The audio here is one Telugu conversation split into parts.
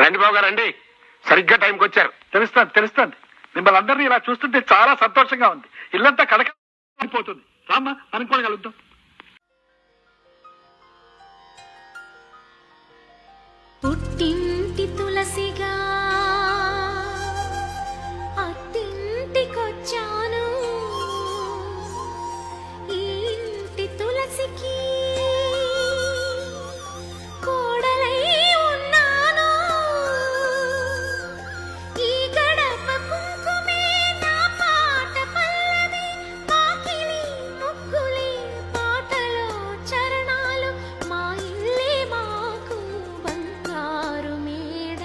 రండి బాబు గారు రండి, సరిగ్గా టైంకి వచ్చారు. తెలుస్తాను మిమ్మల్ని అందరినీ ఇలా చూస్తుంటే చాలా సంతోషంగా ఉంది. ఇల్లంతా కడకపోతుంది. రామ్మా, మనం కూడా కలుద్దాం. పుట్టింటి తులసిగా అత్తింటికొచ్చాను, ఈ ఇంటి తులసికి కోడలై ఉన్నాను. ఈ గడప కుంకుమే నా పాట పల్లవి, పాకిలి ముగ్గులే పాటలో చరణాలు, మా ఇల్లే మాకు బంగారు మేడ,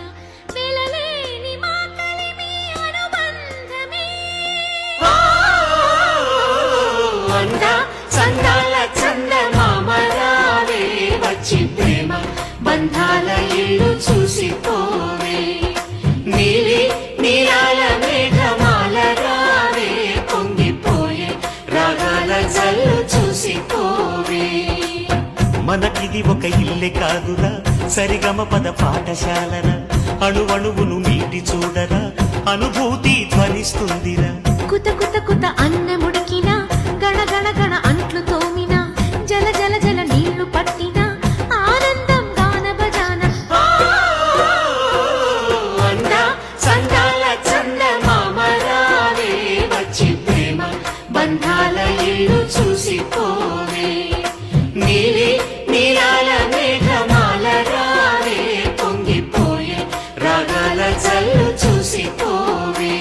వెలలేని మా కలిమి అనుబంధమే. అంద చందాల చందమామ రావే, వచ్చి ప్రేమ బంధాల ఇల్లు చూసిపోవే. నీలి నీలాల మేఘమాల రావే, పొంగిపోయే రాగాల జల్లు చూసిపోవే. మనకిది ఒక ఇల్లే కాదురా, సరిగమ పద పాఠశాలరా, అణువణువును మీటి చూడరా, అనుభూతి ధ్వనిస్తుందిరా. కుత కుత కుత అన్నముడికిన, గణ గణ గణ అంట్లు తోమిన, జల జల జల నీళ్లు పట్టిన, ఆనందం గాన భజాన. అంద చందాల చందమామ రావే, వచ్చి ప్రేమ బంధాల ఇల్లు చూసిపోవే. నీలి నీలాల మేఘమాల రావే, పొంగిపోయే రాగాల జల్లు చూసిపోవే.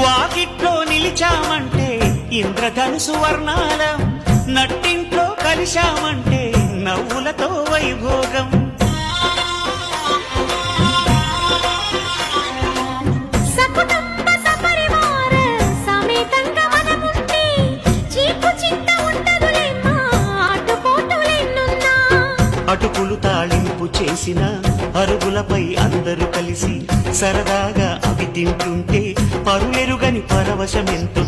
వాకిట్లో నిలిచామంటే ఇంద్రధనుసు వర్ణాలం, నట్టింట్లో కలిశామంటే నవ్వులతో వైభోగం. సకుటుంబ సపరివార సమేతంగా మనముంటే, చీకు చింత ఉండదులేమ్మా, ఆటుపోటులెన్నున్నా. అటుకులు తాళింపు చేసిన అరుగులపై అందరూ కలిసి సరదాగా అవి తింటుంటే పరులెరుగని పరవశమెంతో.